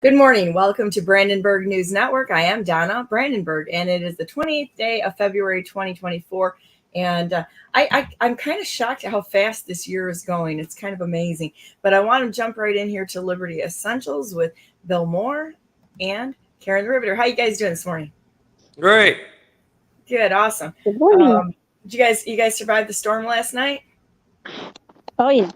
Good morning. Welcome to Brandenburg News Network. I am Donna Brandenburg, and it is the 28th day of February 2024. And I'm kind of shocked at how fast this year is going. It's kind of amazing. But I want to jump right in here to Liberty Essentials with Bill Mohr and Karen the Riveter. How you guys doing this morning? Great. Good. Awesome. Good morning. Did you guys survive the storm last night? Oh, yeah.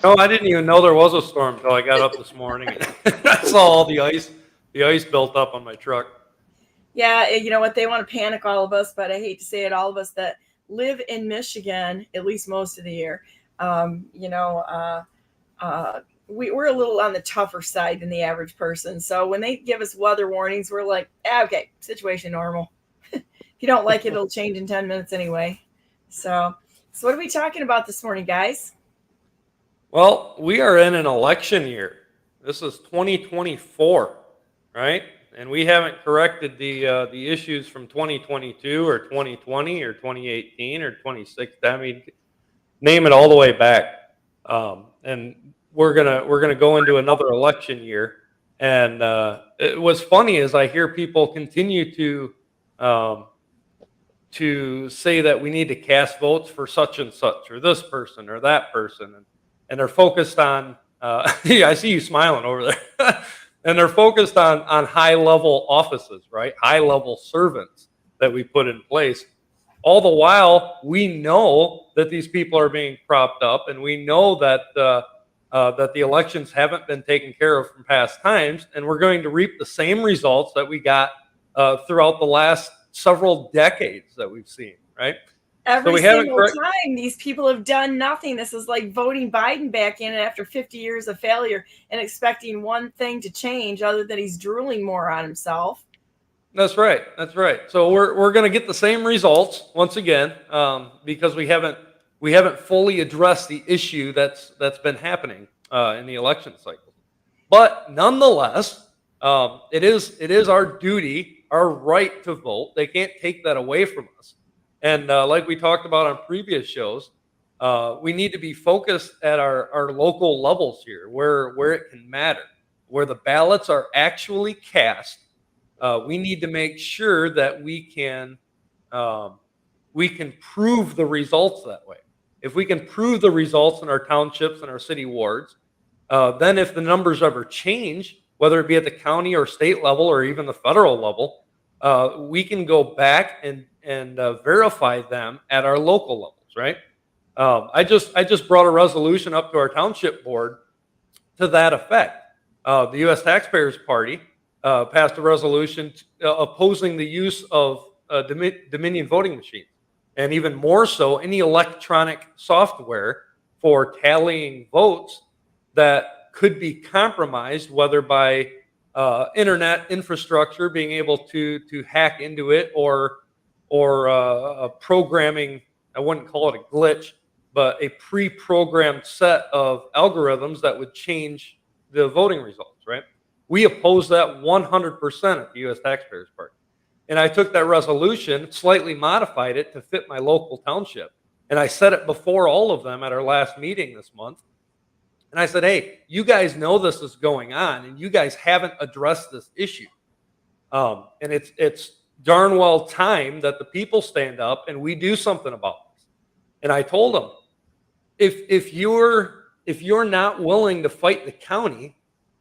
No, I didn't even know there was a storm until I got up this morning. I saw all the ice built up on my truck. Yeah, you know what? They want to panic all of us, but I hate to say it, all of us that live in Michigan, at least most of the year, we're a little on the tougher side than the average person. So when they give us weather warnings, we're like, okay, situation normal. If you don't like it, it'll change in 10 minutes anyway. So what are we talking about this morning, guys? Well, we are in an election year. This is 2024, right? And we haven't corrected the issues from 2022 or 2020 or 2018 or 2016. I mean, name it all the way back. And we're gonna go into another election year. And what's funny is I hear people continue to say that we need to cast votes for such and such or this person or that person. And they're focused on, yeah, I see you smiling over there. And they're focused on high-level offices, right? High-level servants that we put in place. All the while, we know that these people are being propped up, and we know that that the elections haven't been taken care of from past times, and we're going to reap the same results that we got throughout the last several decades that we've seen, right? Every single time these people have done nothing. This is like voting Biden back in after 50 years of failure and expecting one thing to change other than he's drooling more on himself. That's right. That's right. So we're going to get the same results once again because we haven't fully addressed the issue that's been happening in the election cycle. But nonetheless, it is our duty, our right to vote. They can't take that away from us. And like we talked about on previous shows, we need to be focused at our local levels here, where it can matter, where the ballots are actually cast. We need to make sure that we can prove the results that way. If we can prove the results in our townships and our city wards, then if the numbers ever change, whether it be at the county or state level or even the federal level, we can go back and verify them at our local levels, right? I just brought a resolution up to our township board to that effect. The U.S. Taxpayers Party passed a resolution opposing the use of Dominion voting machines, and even more so, any electronic software for tallying votes that could be compromised, whether by internet infrastructure being able to hack into it or programming. I wouldn't call it a glitch, but a pre-programmed set of algorithms that would change the voting results, right? We oppose that 100% at the U.S. Taxpayers Party. And I took that resolution, slightly modified it to fit my local township. And I said it before all of them at our last meeting this month. And I said, hey, you guys know this is going on, and you guys haven't addressed this issue. And it's darn well time that the people stand up and we do something about this. And I told them, if you're not willing to fight the county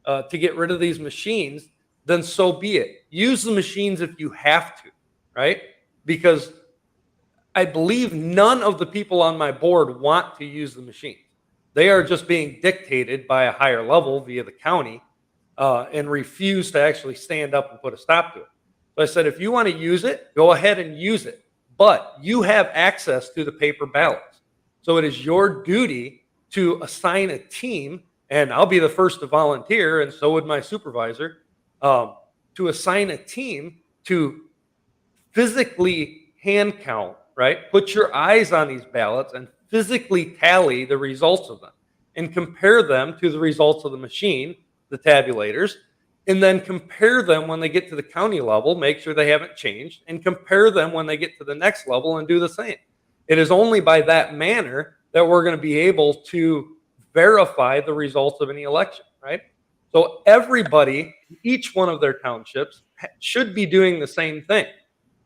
to get rid of these machines, then so be it. Use the machines if you have to, right? Because I believe none of the people on my board want to use the machines. They are just being dictated by a higher level via the county and refuse to actually stand up and put a stop to it. So I said, if you want to use it, go ahead and use it. But you have access to the paper ballots. So it is your duty to assign a team, and I'll be the first to volunteer, and so would my supervisor, to assign a team to physically hand count, right? Put your eyes on these ballots and physically tally the results of them and compare them to the results of the machine, the tabulators, and then compare them when they get to the county level, make sure they haven't changed, and compare them when they get to the next level and do the same. It is only by that manner that we're going to be able to verify the results of any election, right? So everybody, each one of their townships should be doing the same thing.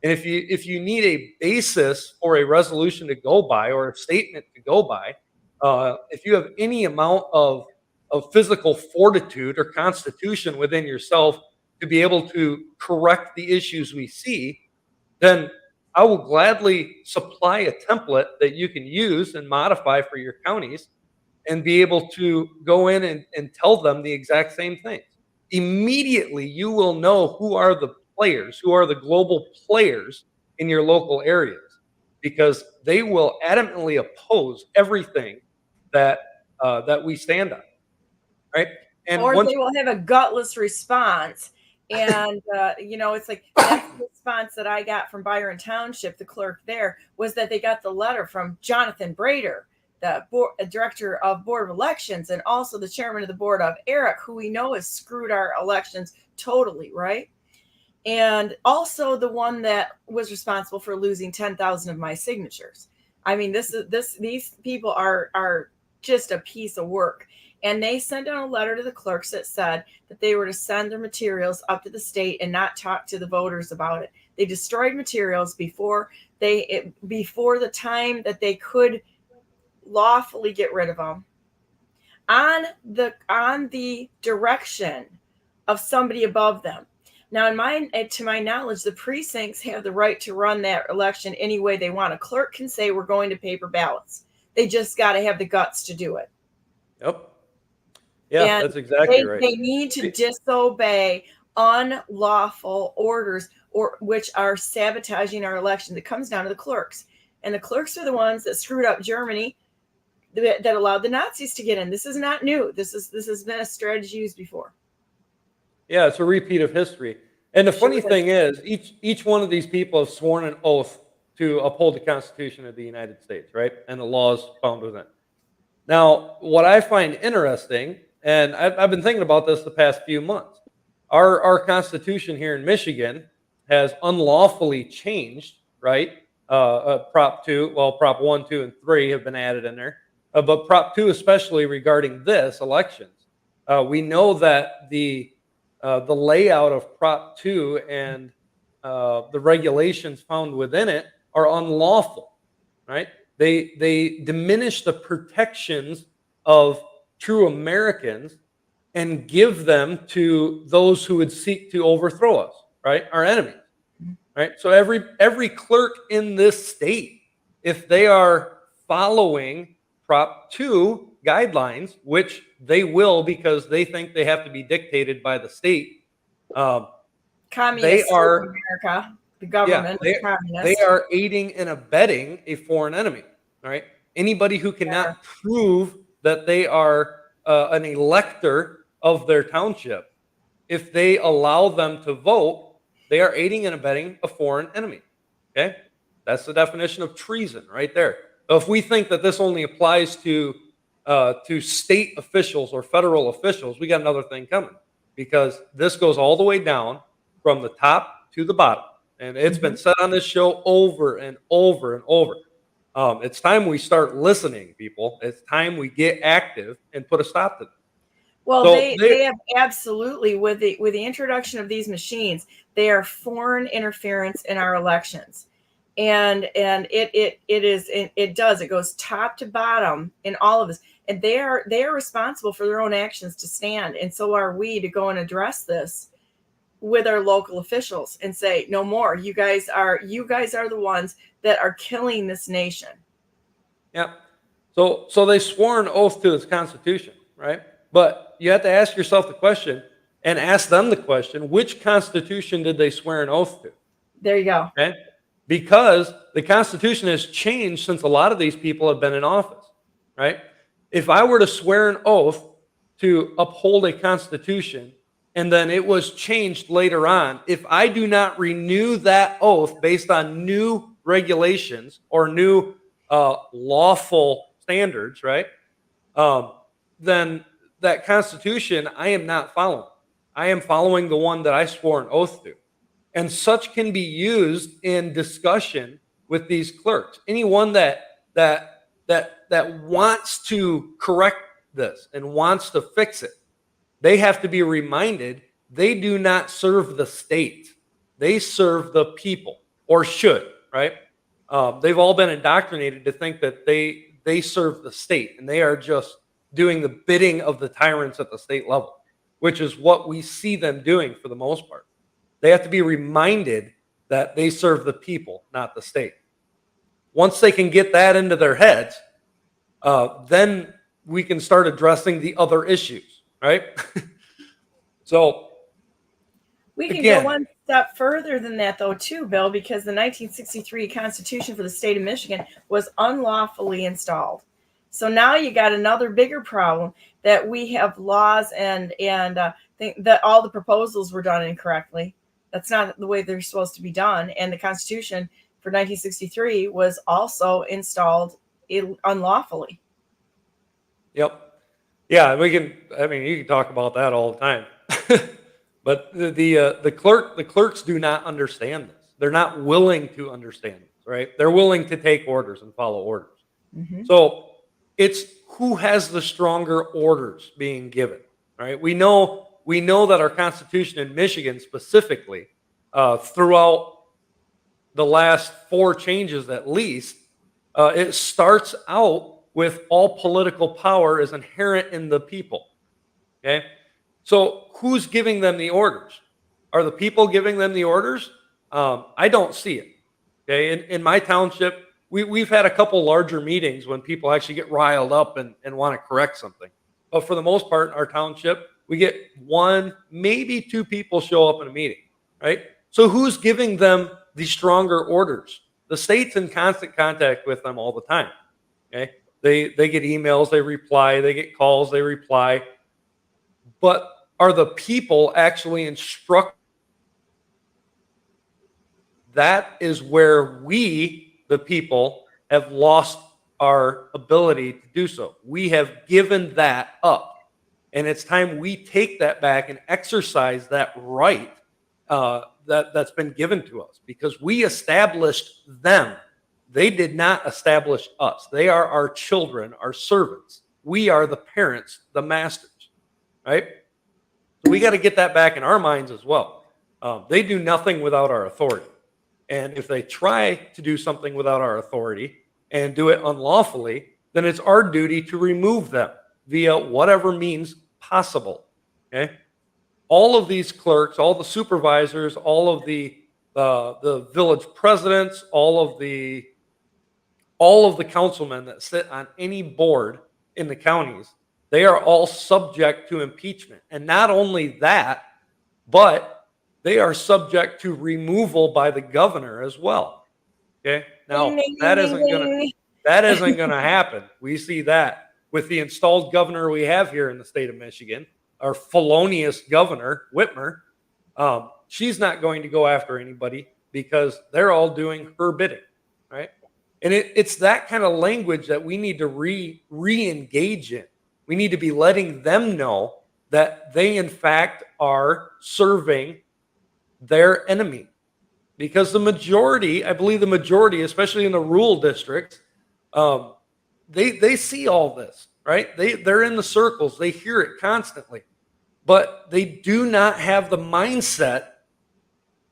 And if you need a basis for a resolution to go by or a statement to go by, if you have any amount of physical fortitude or constitution within yourself to be able to correct the issues we see, then I will gladly supply a template that you can use and modify for your counties and be able to go in and tell them the exact same things. Immediately, you will know who are the players, who are the global players in your local areas, because they will adamantly oppose everything that that we stand on, right? And or once they will have a gutless response. And it's like that's the response that I got from Byron Township. The clerk there was that they got the letter from Jonathan Brader, the director of Board of Elections, and also the chairman of the board of Eric, who we know has screwed our elections totally, right? And also the one that was responsible for losing 10,000 of my signatures. I mean, these people are just a piece of work. And they sent out a letter to the clerks that said that they were to send their materials up to the state and not talk to the voters about it. They destroyed materials before the time that they could lawfully get rid of them on the direction of somebody above them. Now, to my knowledge, the precincts have the right to run that election any way they want. A clerk can say we're going to paper ballots. They just got to have the guts to do it. Yep. Yeah, And that's exactly right. They need to disobey unlawful orders or which are sabotaging our election. It comes down to the clerks. And the clerks are the ones that screwed up Germany, that allowed the Nazis to get in. This is not new. This has been a strategy used before. Yeah, it's a repeat of history. And the funny thing is, each one of these people have sworn an oath to uphold the Constitution of the United States, right? And the laws found within. Now, what I find interesting, and I've been thinking about this the past few months, our Constitution here in Michigan has unlawfully changed, right? Prop 2, well, Prop 1, 2, and 3 have been added in there. But Prop 2, especially regarding this elections, we know that the layout of Prop 2 and the regulations found within it are unlawful, right? They diminish the protections of true Americans and give them to those who would seek to overthrow us, right? Our enemies, right? So every clerk in this state, if they are following Prop 2 guidelines, which they will because they think they have to be dictated by the state. Communist America, the government, they are aiding and abetting a foreign enemy. Right? Anybody who cannot prove that they are an elector of their township, if they allow them to vote, they are aiding and abetting a foreign enemy. Okay, that's the definition of treason right there. So if we think that this only applies to state officials or federal officials, we got another thing coming, because this goes all the way down from the top to the bottom. And it's been said on this show over and over and over. It's time we start listening, people. It's time we get active and put a stop to this. Well, so they have absolutely, with the introduction of these machines, they are foreign interference in our elections. And it goes top to bottom in all of this. And they are responsible for their own actions to stand. And so are we to go and address this with our local officials and say, no more. You guys are the ones that are killing this nation. Yeah. So they swore an oath to this Constitution, right? But you have to ask yourself the question and ask them the question, which Constitution did they swear an oath to? There you go. Okay? Because the Constitution has changed since a lot of these people have been in office, right? If I were to swear an oath to uphold a Constitution and then it was changed later on, if I do not renew that oath based on new regulations or new lawful standards, right? Then that Constitution I am not following. I am following the one that I swore an oath to. And such can be used in discussion with these clerks. Anyone that wants to correct this and wants to fix it, they have to be reminded they do not serve the state. They serve the people, or should, right? They've all been indoctrinated to think that they serve the state, and they are just doing the bidding of the tyrants at the state level, which is what we see them doing for the most part. They have to be reminded that they serve the people, not the state. Once they can get that into their heads, then we can start addressing the other issues, right? So We can again, go one step further than that, though, too, Bill, because the 1963 Constitution for the state of Michigan was unlawfully installed. So now you got another bigger problem that we have laws and think that all the proposals were done incorrectly. That's not the way they're supposed to be done. And the Constitution for 1963 was also installed unlawfully. Yep. Yeah, we can. I mean, you can talk about that all the time. But the clerks do not understand this. They're not willing to understand this, right? They're willing to take orders and follow orders. Mm-hmm. So it's who has the stronger orders being given, right? We know that our Constitution in Michigan specifically, throughout the last 4 changes at least, it starts out with all political power is inherent in the people. Okay? So who's giving them the orders? Are the people giving them the orders? I don't see it. Okay? In my township, we've had a couple larger meetings when people actually get riled up and want to correct something. But for the most part, in our township, we get 1, maybe 2 people show up in a meeting, right? So who's giving them the stronger orders? The state's in constant contact with them all the time. Okay? They get emails, they reply, they get calls, they reply. But are the people actually instructed? That is where we, the people, have lost our ability to do so. We have given that up. And it's time we take that back and exercise that right that's been given to us, because we established them. They did not establish us. They are our children, our servants. We are the parents, the masters, right? So we got to get that back in our minds as well. They do nothing without our authority. And if they try to do something without our authority and do it unlawfully, then it's our duty to remove them via whatever means possible. Okay? All of these clerks, all the supervisors, all of the village presidents, all of the councilmen that sit on any board in the counties, they are all subject to impeachment. And not only that, but they are subject to removal by the governor as well. Okay? Now, that isn't going to happen. We see that with the installed governor we have here in the state of Michigan, our felonious governor, Whitmer. She's not going to go after anybody because they're all doing her bidding, right? And it's that kind of language that we need to re-engage in. We need to be letting them know that they, in fact, are serving their enemy. Because the majority, I believe the majority, especially in the rural districts, they see all this, right? They're in the circles. They hear it constantly. But they do not have the mindset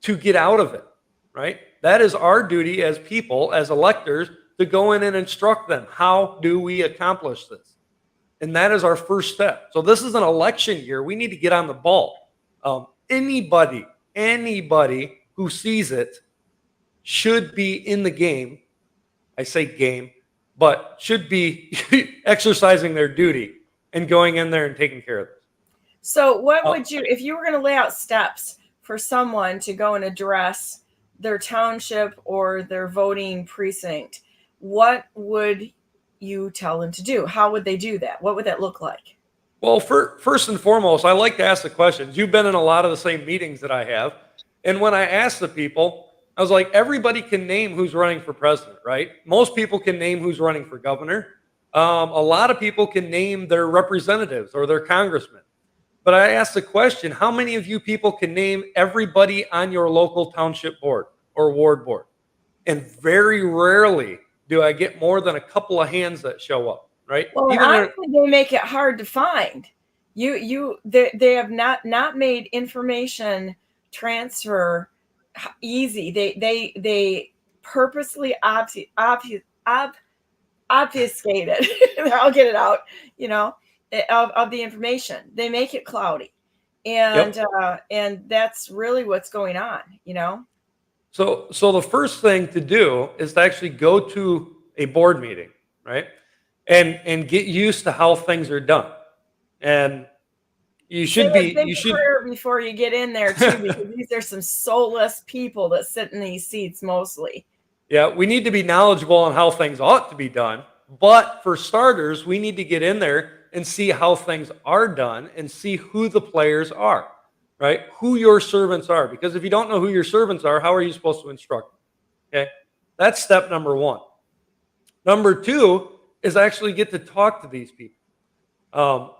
to get out of it, right? That is our duty as people, as electors, to go in and instruct them. How do we accomplish this? And that is our first step. So this is an election year. We need to get on the ball. Anybody who sees it should be in the game. I say game, but should be exercising their duty and going in there and taking care of this. So what would you, if you were going to lay out steps for someone to go and address their township or their voting precinct, what would you tell them to do? How would they do that? What would that look like? Well, first and foremost, I like to ask the questions. You've been in a lot of the same meetings that I have. And when I asked the people, I was like, everybody can name who's running for president, right? Most people can name who's running for governor. A lot of people can name their representatives or their congressmen. But I asked the question, how many of you people can name everybody on your local township board or ward board? And very rarely do I get more than a couple of hands that show up, right? Well, honestly, they make it hard to find. They have not made information transfer easy. They purposely obfuscated. I'll get it out, of the information. They make it cloudy, and Yep. and that's really what's going on. So the first thing to do is to actually go to a board meeting, right? And get used to how things are done. And Say a big you should prayer before you get in there too, because these are some soulless people that sit in these seats mostly. Yeah, we need to be knowledgeable on how things ought to be done. But for starters, we need to get in there and see how things are done and see who the players are, right? Who your servants are. Because if you don't know who your servants are, how are you supposed to instruct them? Okay, that's step number one. Number two is actually get to talk to these people.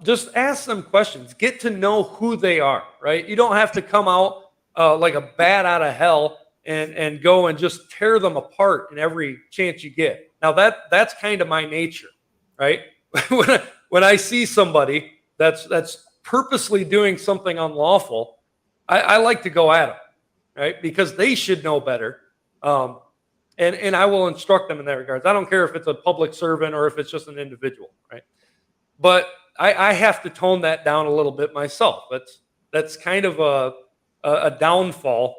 Just ask them questions. Get to know who they are, right? You don't have to come out like a bat out of hell and go and just tear them apart in every chance you get. Now that's kind of my nature, right? when I see somebody that's purposely doing something unlawful, I like to go at them, right? Because they should know better. And I will instruct them in that regards. I don't care if it's a public servant or if it's just an individual, right? But I have to tone that down a little bit myself. That's kind of a downfall.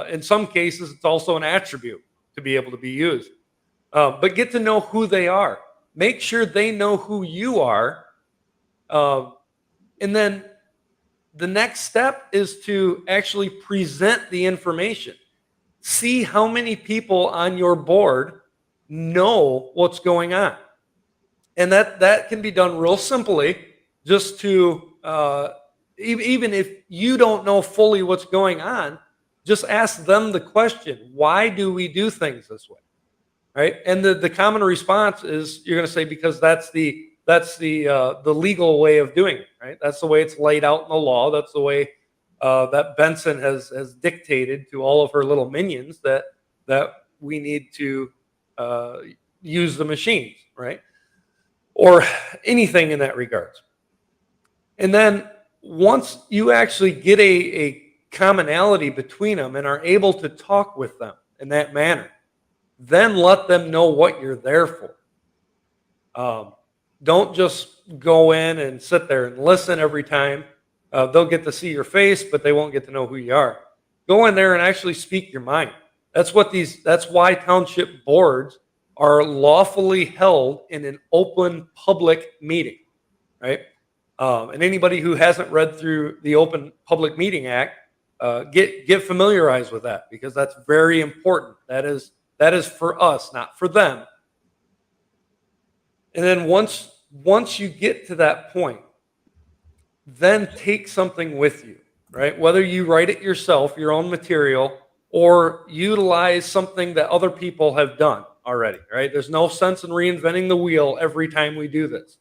In some cases, it's also an attribute to be able to be used. But get to know who they are. Make sure they know who you are. And then the next step is to actually present the information. See how many people on your board know what's going on. And that can be done real simply, just to, even if you don't know fully what's going on, just ask them the question, why do we do things this way? Right? And the common response is you're going to say, because that's the legal way of doing it, right? That's the way it's laid out in the law. That's the way that Benson has dictated to all of her little minions that we need to use the machines, right? Or anything in that regards. And then once you actually get a commonality between them and are able to talk with them in that manner, then let them know what you're there for. Don't just go in and sit there and listen every time. They'll get to see your face, but they won't get to know who you are. Go in there and actually speak your mind. That's why township boards are lawfully held in an open public meeting, right? And anybody who hasn't read through the Open Public Meeting Act, get familiarized with that, because that's very important. That is for us, not for them. And then once you get to that point, then take something with you, right? Whether you write it yourself, your own material, or utilize something that other people have done already, right? There's no sense in reinventing the wheel every time we do this.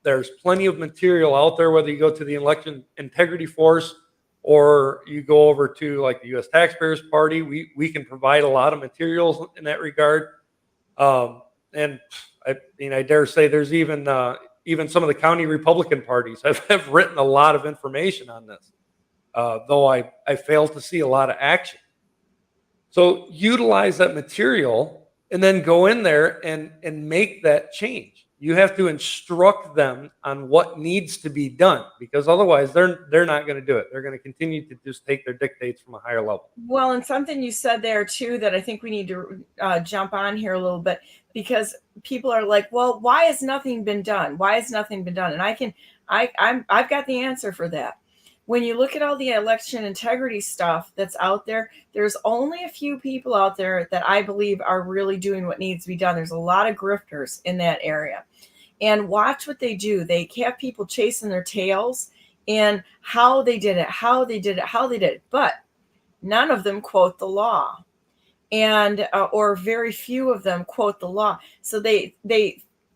There's plenty of material out there, whether you go to the Election Integrity Force or you go over to like the U.S. Taxpayers Party. We can provide a lot of materials in that regard. And I dare say there's even some of the county Republican parties have written a lot of information on this, though I fail to see a lot of action. So utilize that material and then go in there and make that change. You have to instruct them on what needs to be done, because otherwise they're not going to do it. They're going to continue to just take their dictates from a higher level. Well, and something you said there too that I think we need to jump on here a little bit, because people are like, well, why has nothing been done? Why has nothing been done? And I've got the answer for that. When you look at all the election integrity stuff that's out there, there's only a few people out there that I believe are really doing what needs to be done. There's a lot of grifters in that area. And watch what they do. They have people chasing their tails and how they did it. But none of them quote the law, and or very few of them quote the law. So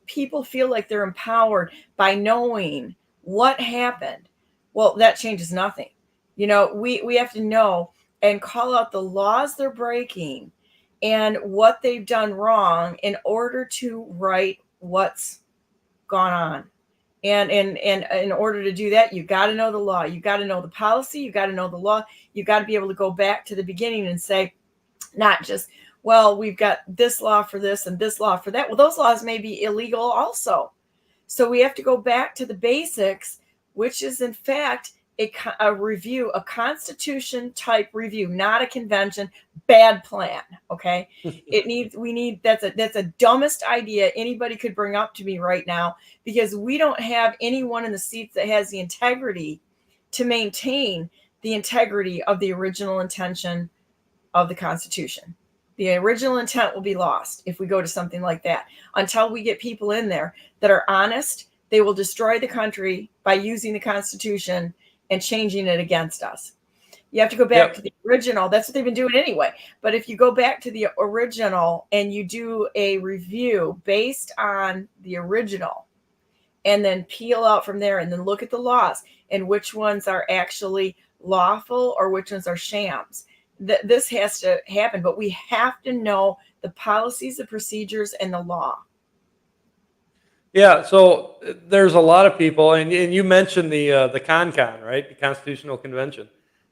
people feel like they're empowered by knowing what happened. Well, that changes nothing. We have to know and call out the laws they're breaking and what they've done wrong in order to right what's gone on. And in order to do that, you got to know the law. You got to know the policy. You got to know the law. You got to be able to go back to the beginning and say, not just, well, we've got this law for this and this law for that. Well, those laws may be illegal also. So we have to go back to the basics, which is in fact a review, a constitution type review, not a convention. Bad plan. Okay. That's a dumbest idea anybody could bring up to me right now, because we don't have anyone in the seats that has the integrity to maintain the integrity of the original intention of the Constitution. The original intent will be lost if we go to something like that. Until we get people in there that are honest, they will destroy the country by using the Constitution and changing it against us. You have to go back to the original. That's what they've been doing anyway. But if you go back to the original and you do a review based on the original, and then peel out from there and then look at the laws and which ones are actually lawful or which ones are shams. This has to happen, but we have to know the policies, the procedures, and the law. Yeah, so there's a lot of people, and you mentioned the CON, right? The Constitutional Convention.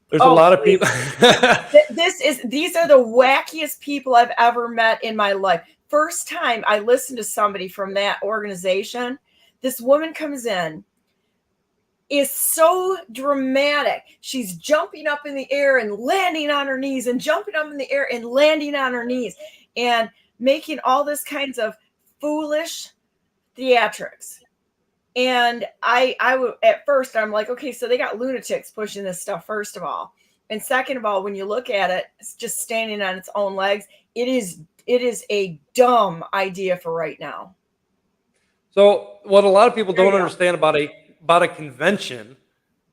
There's a lot of people. These are the wackiest people I've ever met in my life. First time I listened to somebody from that organization, this woman comes in, is so dramatic. She's jumping up in the air and landing on her knees and jumping up in the air and landing on her knees and making all this kinds of foolish theatrics. And I at first I'm like, okay, so they got lunatics pushing this stuff, first of all. And second of all, when you look at it, it's just standing on its own legs. It is a dumb idea for right now. So what a lot of people don't understand about a convention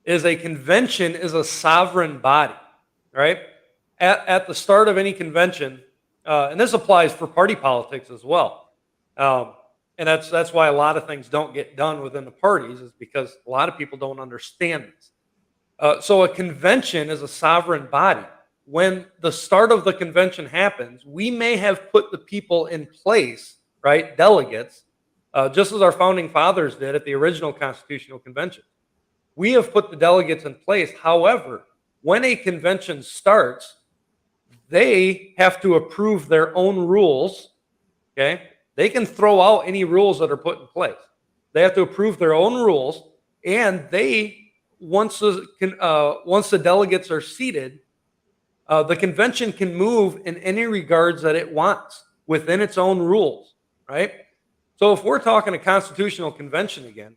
is a sovereign body, right? At the start of any convention, and this applies for party politics as well. And that's why a lot of things don't get done within the parties, is because a lot of people don't understand this. So a convention is a sovereign body. When the start of the convention happens, we may have put the people in place, right, delegates, just as our founding fathers did at the original Constitutional Convention. We have put the delegates in place. However, when a convention starts, they have to approve their own rules, okay? They can throw out any rules that are put in place. They have to approve their own rules, and once the delegates are seated, the convention can move in any regards that it wants within its own rules, right? So if we're talking a constitutional convention again,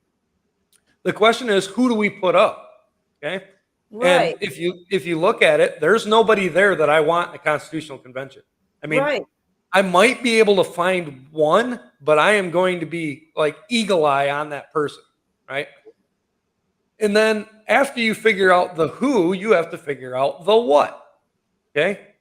the question is, who do we put up? Okay. Right. And if you look at it, there's nobody there that I want in a constitutional convention. I mean, right. I might be able to find one, but I am going to be like eagle eye on that person, right? And then after you figure out the who, you have to figure out the what. Okay.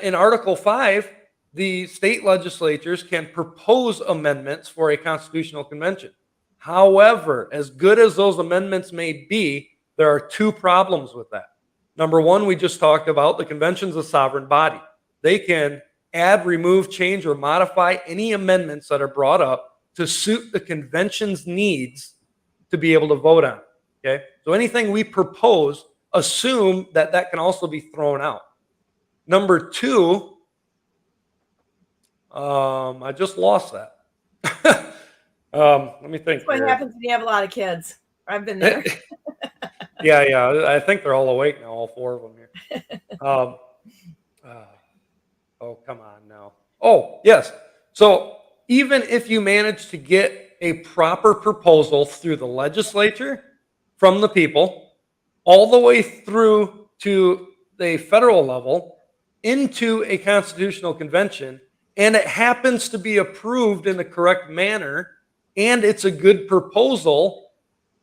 In Article 5, the state legislatures can propose amendments for a constitutional convention. However, as good as those amendments may be, there are two problems with that. Number one, we just talked about, the convention's a sovereign body. They can add, remove, change, or modify any amendments that are brought up to suit the convention's needs to be able to vote on. Okay, so anything we propose, assume that can also be thrown out. Number two, I just lost that. Let me think. That's what happens when you have a lot of kids. I've been there. Yeah. I think they're all awake now, all four of them here. Oh, come on now. Oh, yes. So even if you manage to get a proper proposal through the legislature, from the people, all the way through to the federal level, into a constitutional convention, and it happens to be approved in the correct manner, and it's a good proposal,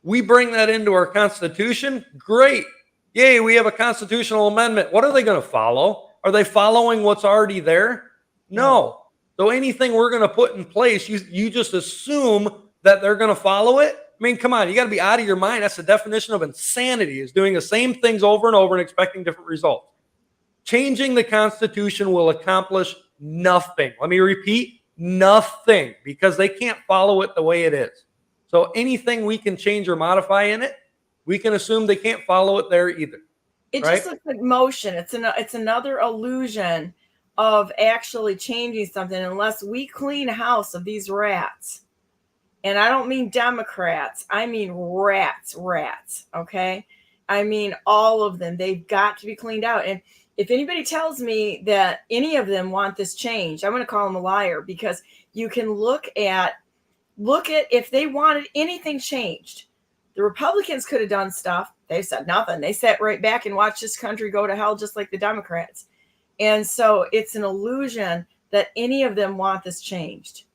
we bring that into our Constitution, great. Yay, we have a constitutional amendment. What are they going to follow? Are they following what's already there? No. So anything we're going to put in place, you just assume that they're going to follow it? I mean, come on, you got to be out of your mind. That's the definition of insanity, is doing the same things over and over and expecting different results. Changing the Constitution will accomplish nothing. Let me repeat, nothing, because they can't follow it the way it is. So anything we can change or modify in it, we can assume they can't follow it there either. It right? just looks like motion. It's another illusion of actually changing something unless we clean house of these rats. And I don't mean Democrats. I mean rats, okay? I mean all of them. They've got to be cleaned out. And if anybody tells me that any of them want this change, I'm going to call them a liar, because you can look at if they wanted anything changed. The Republicans could have done stuff. They said nothing. They sat right back and watched this country go to hell just like the Democrats. And so it's an illusion that any of them want this changed.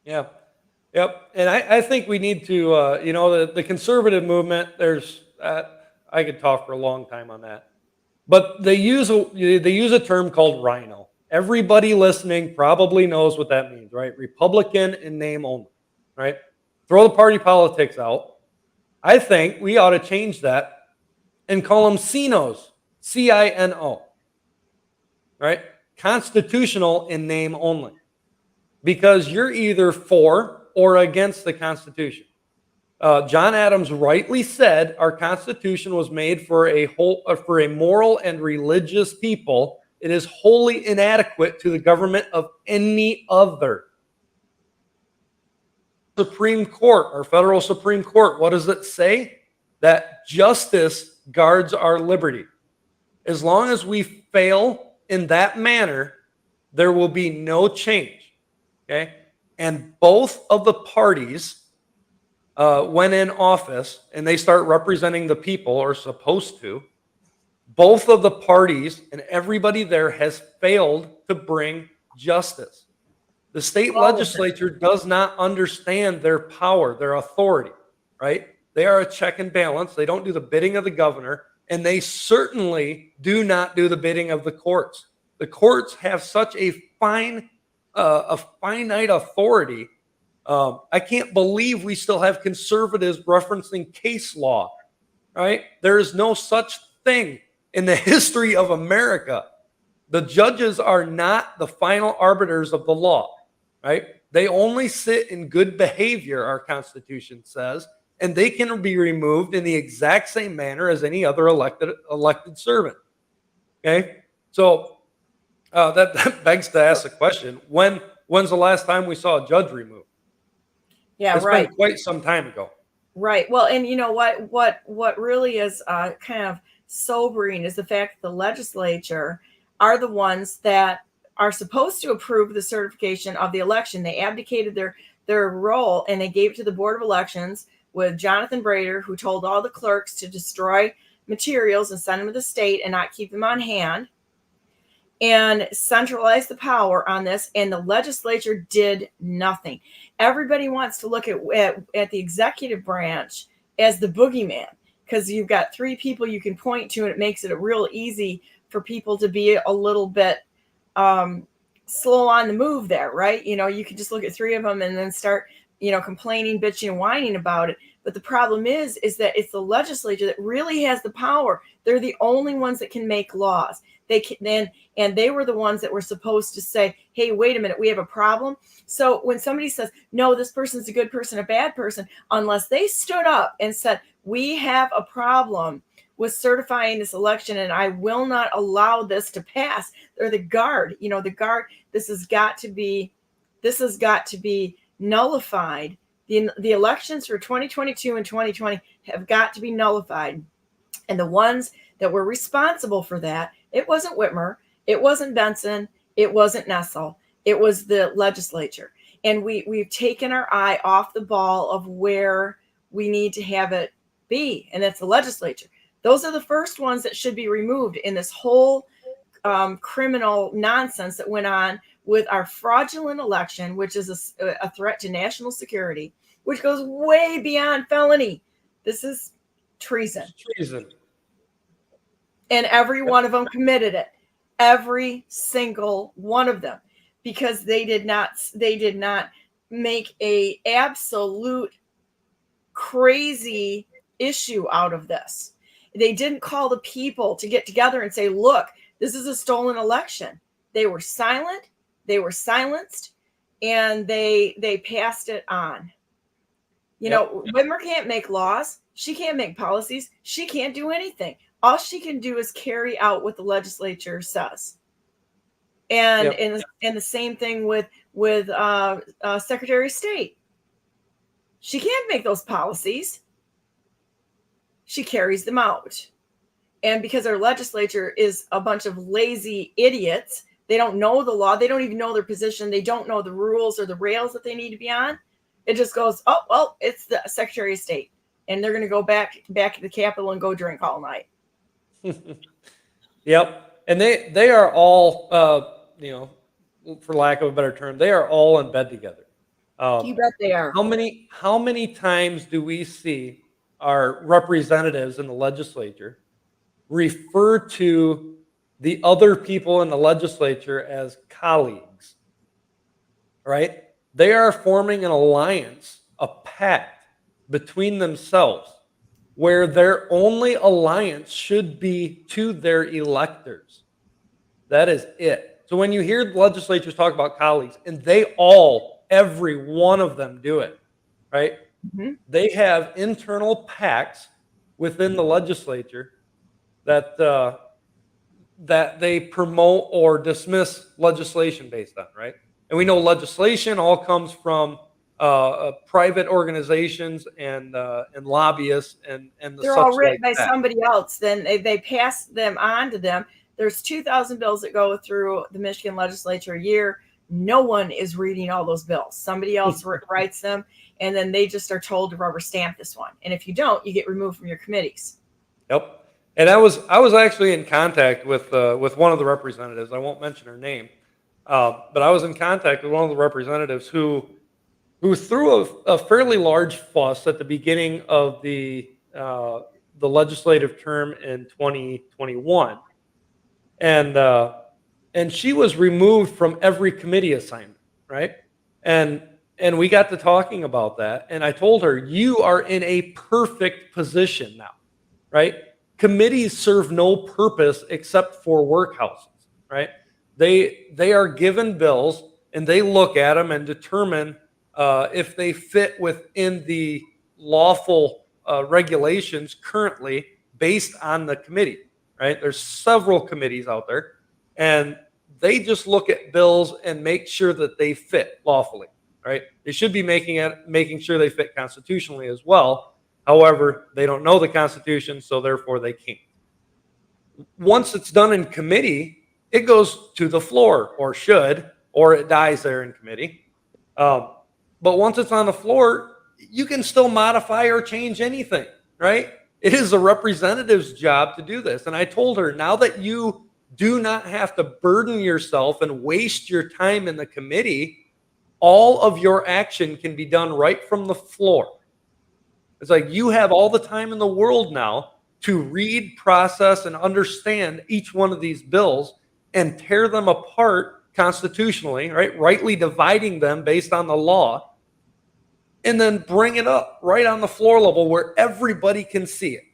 Yeah. Yep. And I think we need to, the conservative movement, I could talk for a long time on that. But they use a term called rhino. Everybody listening probably knows what that means, right? Republican in name only, right? Throw the party politics out. I think we ought to change that and call them CINOs, CINO, right? Constitutional in name only. Because you're either for or against the Constitution. John Adams rightly said our Constitution was made for a moral and religious people. It is wholly inadequate to the government of any other. Supreme Court, our federal Supreme Court, what does it say? That justice guards our liberty. As long as we fail in that manner, there will be no change. Okay? And both of the parties, when in office and they start representing the people, or supposed to, both of the parties and everybody there has failed to bring justice. The state legislature does not understand their power, their authority, right? They are a check and balance. They don't do the bidding of the governor, and they certainly do not do the bidding of the courts. The courts have such a finite authority. I can't believe we still have conservatives referencing case law, right? There is no such thing in the history of America. The judges are not the final arbiters of the law, right? They only sit in good behavior, our Constitution says, and they can be removed in the exact same manner as any other elected servant. Okay, so that begs to ask the question: when's the last time we saw a judge removed? Yeah, it's right. been quite some time ago. Right. Well, and you know what really is kind of sobering is the fact that the legislature are the ones that are supposed to approve the certification of the election. They abdicated their role and they gave it to the Board of Elections with Jonathan Brader, who told all the clerks to destroy materials and send them to the state and not keep them on hand, and centralize the power on this. And the legislature did nothing. Everybody wants to look at the executive branch as the boogeyman, because you've got three people you can point to, and it makes it real easy for people to be a little bit slow on the move there, right? You can just look at three of them and then start, complaining, bitching, and whining about it. But the problem is that it's the legislature that really has the power. They're the only ones that can make laws. And they were the ones that were supposed to say, hey, wait a minute, we have a problem. So when somebody says, no, this person's a good person, a bad person, unless they stood up and said, we have a problem with certifying this election and I will not allow this to pass. They're the guard, this has got to be nullified. The elections for 2022 and 2020 have got to be nullified. And the ones that were responsible for that, it wasn't Whitmer, it wasn't Benson, it wasn't Nessel, it was the legislature. And we've taken our eye off the ball of where we need to have it be, and that's the legislature. Those are the first ones that should be removed in this whole criminal nonsense that went on with our fraudulent election, which is a threat to national security, which goes way beyond felony. This is treason. Treason. And every one of them committed it. Every single one of them, because they did not make a absolute crazy issue out of this. They didn't call the people to get together and say, look, this is a stolen election. They were silent, they were silenced, and they passed it on. You know, Whitmer can't make laws. She can't make policies. She can't do anything. All she can do is carry out what the legislature says. And and the same thing with Secretary of State. She can't make those policies. She carries them out. And because our legislature is a bunch of lazy idiots, they don't know the law. They don't even know their position. They don't know the rules or the rails that they need to be on. It just goes, oh, well, it's the Secretary of State. And they're going to go back to the Capitol and go drink all night. Yep. And they are all, you know, for lack of a better term, they are all in bed together. You bet they are. How many times do we see our representatives in the legislature refer to the other people in the legislature as colleagues? Right? They are forming an alliance, a pact between themselves, where their only alliance should be to their electors. That is it. So when you hear legislatures talk about colleagues, and every one of them do it, right? Mm-hmm. They have internal pacts within the legislature that they promote or dismiss legislation based on, right? And we know legislation all comes from private organizations and lobbyists and they're all written by somebody else. Then they pass them on to them. There's 2,000 bills that go through the Michigan legislature a year. No one is reading all those bills. Somebody else writes them, and then they just are told to rubber stamp this one. And if you don't, you get removed from your committees. Yep. And I was actually in contact with one of the representatives. I won't mention her name, but I was in contact with one of the representatives who threw a fairly large fuss at the beginning of the legislative term in 2021, and she was removed from every committee assignment, right? And we got to talking about that, and I told her, you are in a perfect position now, right? Committees serve no purpose except for workhouses, right? They are given bills, and they look at them and determine if they fit within the lawful regulations currently based on the committee, right? There's several committees out there, and they just look at bills and make sure that they fit lawfully, right? They should be making sure they fit constitutionally as well. However, they don't know the Constitution, so therefore they can't. Once it's done in committee, it goes to the floor, or it dies there in committee. But once it's on the floor, you can still modify or change anything, right? It is the representative's job to do this. And I told her, now that you do not have to burden yourself and waste your time in the committee, all of your action can be done right from the floor. It's like you have all the time in the world now to read, process, and understand each one of these bills and tear them apart constitutionally, right? Rightly dividing them based on the law, and then bring it up right on the floor level where everybody can see it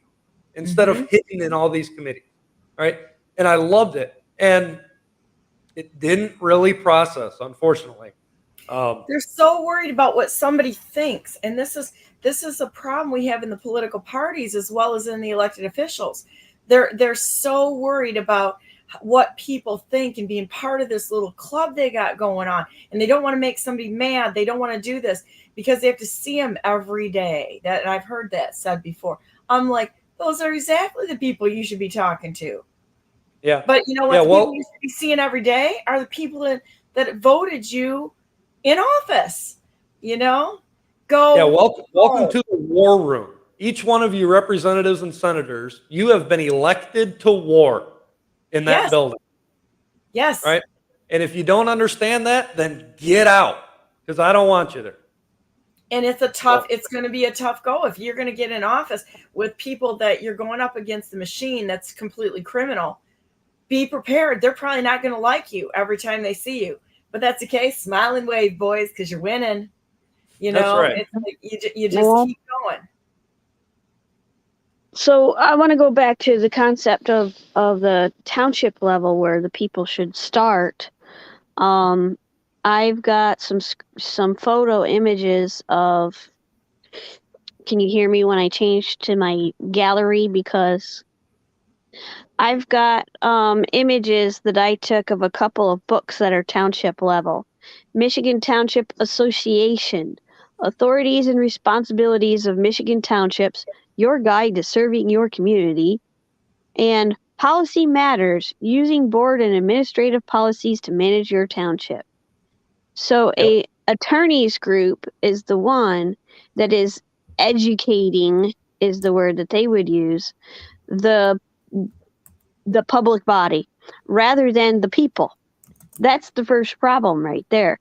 instead of hitting in all these committees, right? And I loved it. And it didn't really process, unfortunately. They're so worried about what somebody thinks. And this is a problem we have in the political parties as well as in the elected officials. They're so worried about what people think and being part of this little club they got going on. And they don't want to make somebody mad. They don't want to do this because they have to see them every day. And I've heard that said before. I'm like, those are exactly the people you should be talking to. Yeah. But you know what? The people you should be seeing every day are the people that voted you in office. You know, welcome to the war room. Each one of you representatives and senators, you have been elected to war in that building. Yes. Right. And if you don't understand that, then get out, because I don't want you there. And it's going to be a tough go if you're going to get in office with people that you're going up against the machine that's completely criminal. Be prepared. They're probably not going to like you every time they see you. But that's okay. Smile and wave, boys, because you're winning. You know, that's right. It's like you just keep going. So I want to go back to the concept of the township level where the people should start. I've got some photo images of Can you hear me when I change to my gallery? Because I've got images that I took of a couple of books that are township level. Michigan Township Association, Authorities and Responsibilities of Michigan Townships, Your Guide to Serving Your Community, and Policy Matters, Using Board and Administrative Policies to Manage Your Township. So a attorneys group is the one that is educating, is the word that they would use, the public body rather than the people. That's the first problem right there.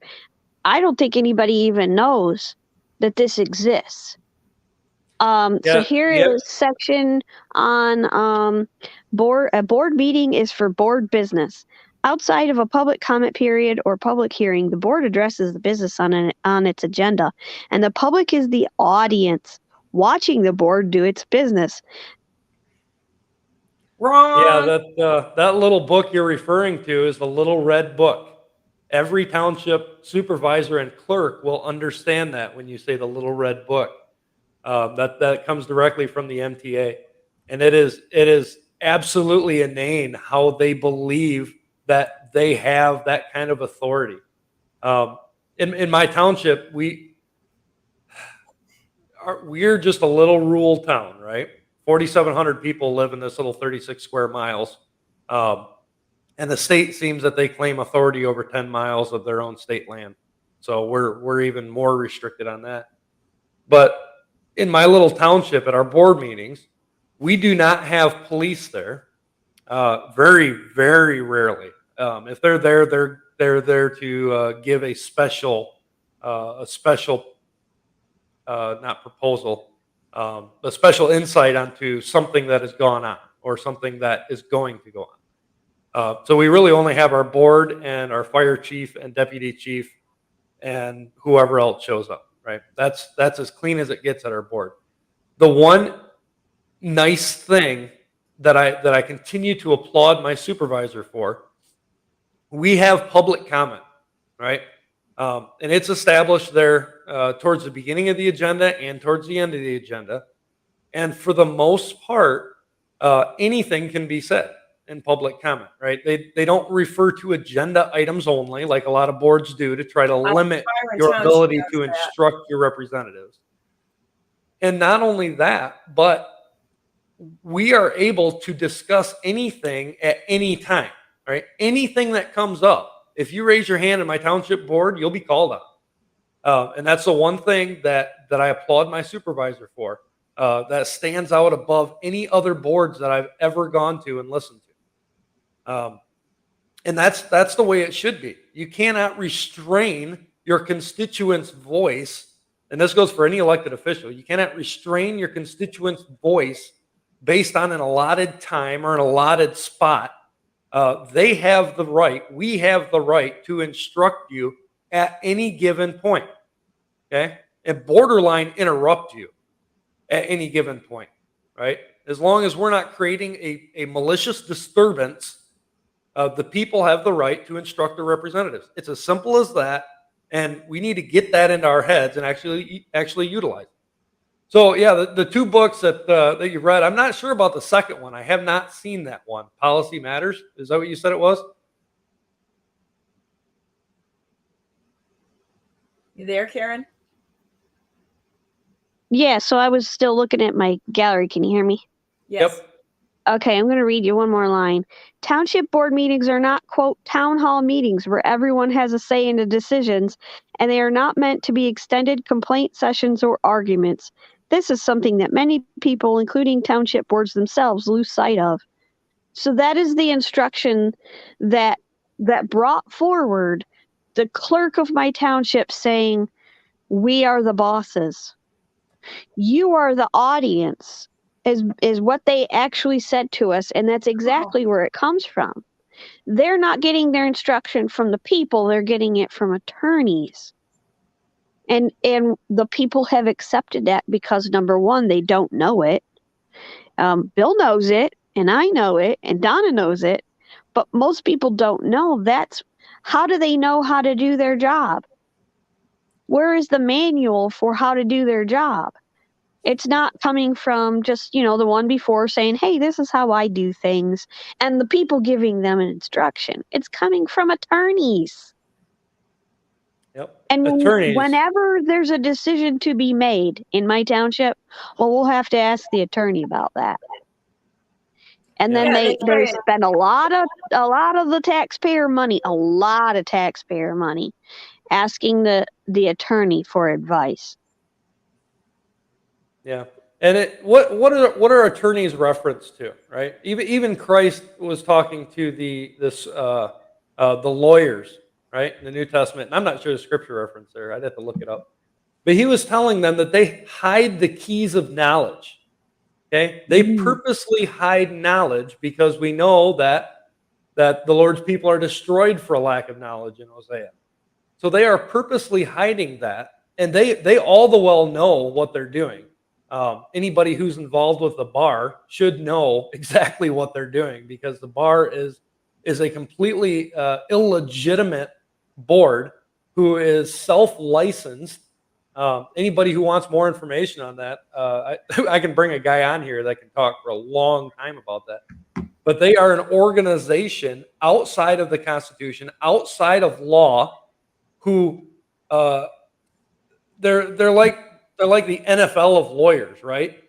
I don't think anybody even knows that this exists. So here is section on board. A board meeting is for board business. Outside of a public comment period or public hearing, the board addresses the business on its agenda, and the public is the audience watching the board do its business. Wrong. Yeah, that little book you're referring to is the Little Red Book. Every township supervisor and clerk will understand that when you say the Little Red Book. That comes directly from the MTA, and it is absolutely inane how they believe that they have that kind of authority. In my township, we're just a little rural town, right? 4,700 people live in this little 36 square miles. And the state seems that they claim authority over 10 miles of their own state land. So we're even more restricted on that. But in my little township at our board meetings, we do not have police there. Very, very rarely. If they're there, they're there to give a special, not proposal, a special insight onto something that has gone on or something that is going to go on. So we really only have our board and our fire chief and deputy chief and whoever else shows up, right? That's as clean as it gets at our board. The one nice thing that I continue to applaud my supervisor for, we have public comment, right? And it's established there towards the beginning of the agenda and towards the end of the agenda. And for the most part, anything can be said in public comment, right? They don't refer to agenda items only, like a lot of boards do, to try to limit your ability to instruct your representatives. And not only that, but we are able to discuss anything at any time, right? Anything that comes up. If you raise your hand in my township board, you'll be called on. And that's the one thing that I applaud my supervisor for, that stands out above any other boards that I've ever gone to and listened to. And that's the way it should be. You cannot restrain your constituent's voice, and this goes for any elected official. You cannot restrain your constituent's voice based on an allotted time or an allotted spot. They have the right, we have the right to instruct you at any given point, okay? And borderline interrupt you at any given point, right? As long as we're not creating a malicious disturbance, the people have the right to instruct their representatives. It's as simple as that, and we need to get that into our heads and actually utilize it. So yeah, the two books that you read, I'm not sure about the second one. I have not seen that one. Policy Matters. Is that what you said it was? You there, Karen? Yeah, so I was still looking at my gallery. Can you hear me? Yes. Yep. Okay, I'm going to read you one more line. Township board meetings are not, quote, town hall meetings where everyone has a say in the decisions, and they are not meant to be extended complaint sessions or arguments. This is something that many people, including township boards themselves, lose sight of. So that is the instruction that brought forward the clerk of my township saying, we are the bosses. You are the audience, is what they actually said to us, and that's exactly where it comes from. They're not getting their instruction from the people, they're getting it from attorneys. And the people have accepted that because, number one, they don't know it. Bill knows it, and I know it, and Donna knows it, but most people don't know. How do they know how to do their job? Where is the manual for how to do their job? It's not coming from just, the one before saying, hey, this is how I do things, and the people giving them an instruction. It's coming from attorneys. Yep. And Attorneys. whenever there's a decision to be made in my township, well, we'll have to ask the attorney about that. And then Yeah, they that's right. spend a lot of the taxpayer money, asking the attorney for advice. Yeah. And what are attorneys reference to, right? Even Christ was talking to the lawyers, right, in the New Testament. And I'm not sure the scripture reference there. I'd have to look it up. But he was telling them that they hide the keys of knowledge. Okay? They purposely hide knowledge because we know that the Lord's people are destroyed for a lack of knowledge in Hosea. So they are purposely hiding that, and they all the well know what they're doing. Anybody who's involved with the bar should know exactly what they're doing, because the bar is a completely illegitimate board who is self-licensed. Anybody who wants more information on that, I can bring a guy on here that can talk for a long time about that. But they are an organization outside of the Constitution, outside of law, who they're like the NFL of lawyers, right?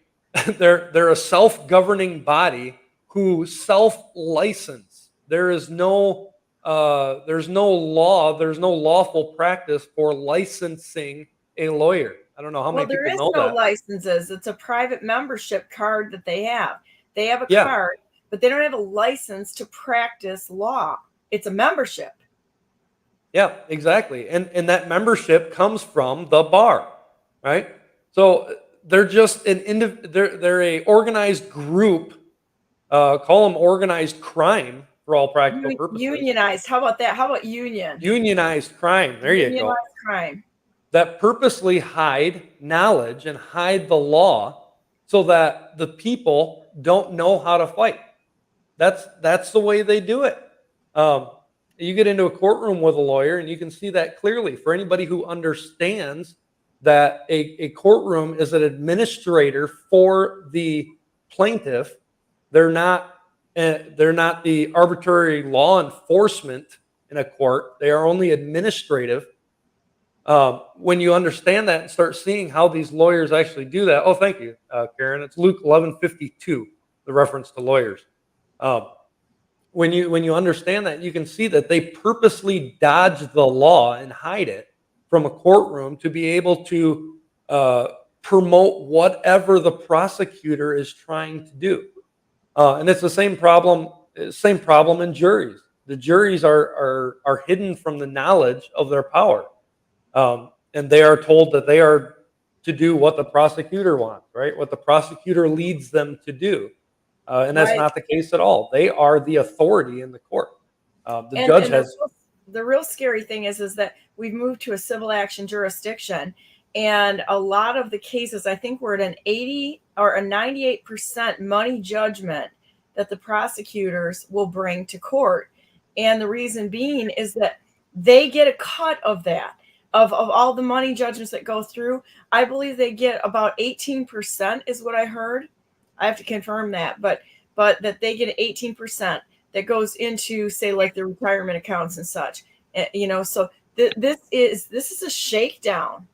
they're a self-governing body who self-license. There's no law, there's no lawful practice for licensing a lawyer. I don't know how many there people is know no that. licenses. It's a private membership card that they have. They have a Yeah. card, but they don't have a license to practice law. It's a membership. Yeah, exactly. And that membership comes from the bar, right? So they're just they're a organized group. Call them organized crime for all practical purposes. Unionized. How about that? How about union? Unionized crime. There you go. Unionized crime. That purposely hide knowledge and hide the law so that the people don't know how to fight. That's the way they do it. You get into a courtroom with a lawyer, and you can see that clearly. For anybody who understands that a courtroom is an administrator for the plaintiff, they're not the arbitrary law enforcement in a court. They are only administrative. When you understand that and start seeing how these lawyers actually do that, oh, thank you, Karen. It's Luke 11:52, the reference to lawyers. When you understand that, you can see that they purposely dodge the law and hide it from a courtroom to be able to promote whatever the prosecutor is trying to do. And it's the same problem in juries. The juries are hidden from the knowledge of their power. And they are told that they are to do what the prosecutor wants, right? What the prosecutor leads them to do. And that's not the case at all. They are the authority in the court. The judge has... The real scary thing is that we've moved to a civil action jurisdiction. And a lot of the cases, I think we're at an 80 or a 98% money judgment that the prosecutors will bring to court. And the reason being is that they get a cut of that. Of all the money judgments that go through, I believe they get about 18% is what I heard. I have to confirm that, but that they get 18% that goes into, say, like the retirement accounts and such. So this is a shakedown.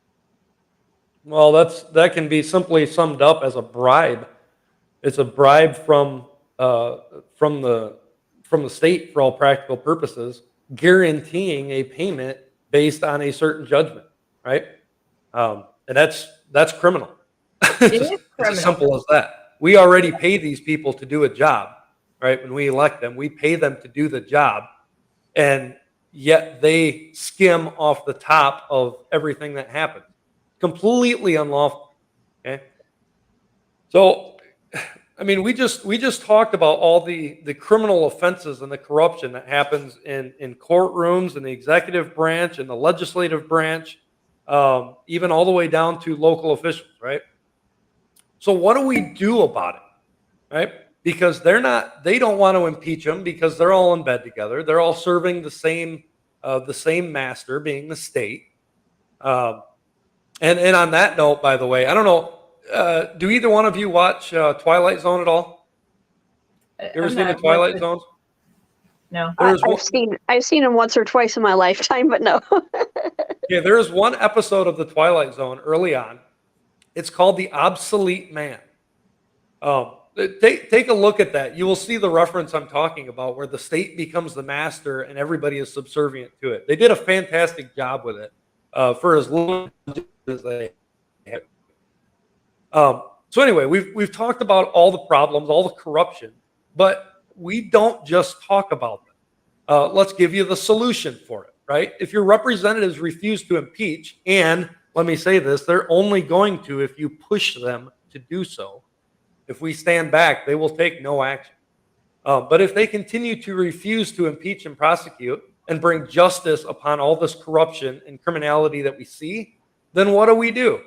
Well, that can be simply summed up as a bribe. It's a bribe from the state for all practical purposes, guaranteeing a payment based on a certain judgment, right? And that's criminal. It's as simple as that. We already pay these people to do a job, right? When we elect them, we pay them to do the job, and yet they skim off the top of everything that happens. Completely unlawful. Okay. So, I mean, we just talked about all the criminal offenses and the corruption that happens in courtrooms, in the executive branch, in the legislative branch, even all the way down to local officials, right? So what do we do about it, right? Because they don't want to impeach them because they're all in bed together. They're all serving the same master, being the state. And on that note, by the way, I don't know do either one of you watch Twilight Zone at all? You ever I'm seen the not- Twilight Zones? No. There's I've seen them once or twice in my lifetime, but no. Yeah, there is one episode of the Twilight Zone early on. It's called The Obsolete Man. Take a look at that. You will see the reference I'm talking about, where the state becomes the master and everybody is subservient to it. They did a fantastic job with it for as long as they had. So anyway, we've talked about all the problems, all the corruption, but we don't just talk about them. Let's give you the solution for it, right? If your representatives refuse to impeach, and let me say this, they're only going to if you push them to do so. If we stand back, they will take no action. But if they continue to refuse to impeach and prosecute and bring justice upon all this corruption and criminality that we see, then what do?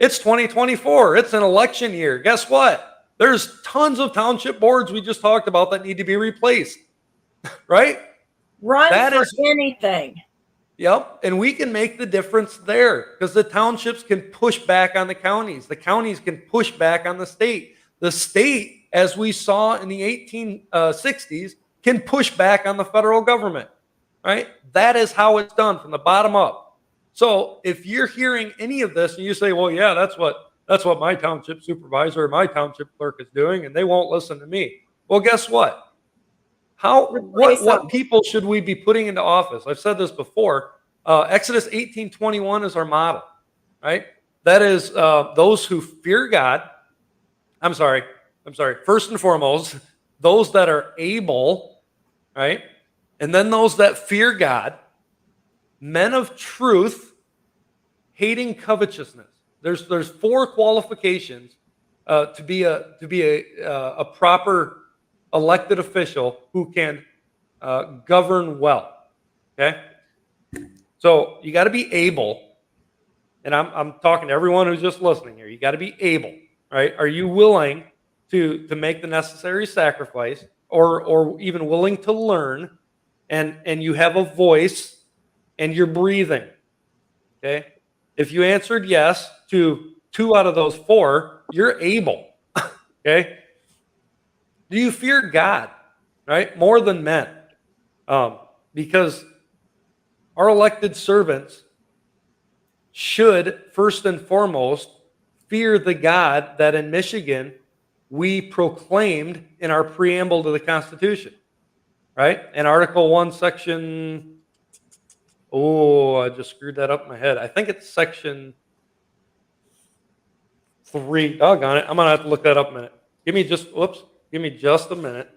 It's 2024. It's an election year. Guess what? There's tons of township boards we just talked about that need to be replaced, right? Run That for is- anything. Yep, and we can make the difference there because the townships can push back on the counties. The counties can push back on the state. The state, as we saw in the 1860s, can push back on the federal government, right? That is how it's done from the bottom up. So if you're hearing any of this and you say, well, yeah, that's what my township supervisor or my township clerk is doing, and they won't listen to me. Well, guess what? What people should we be putting into office? I've said this before. Exodus 18:21 is our model, right? That is those who fear God. I'm sorry. First and foremost, those that are able, right? And then those that fear God, men of truth, hating covetousness. There's 4 qualifications to be a proper elected official who can govern well. Okay, so you got to be able, and I'm talking to everyone who's just listening here. You got to be able, right? Are you willing to make the necessary sacrifice, or even willing to learn, and you have a voice, and you're breathing? Okay, if you answered yes to 2 out of those 4, you're able. Okay. Do you fear God, right? More than men. Because our elected servants should, first and foremost, fear the God that in Michigan we proclaimed in our preamble to the Constitution, right? In Article 1, Section... Oh, I just screwed that up in my head. I think it's Section 3. Doggone it. I'm going to have to look that up a minute. Give me just a minute,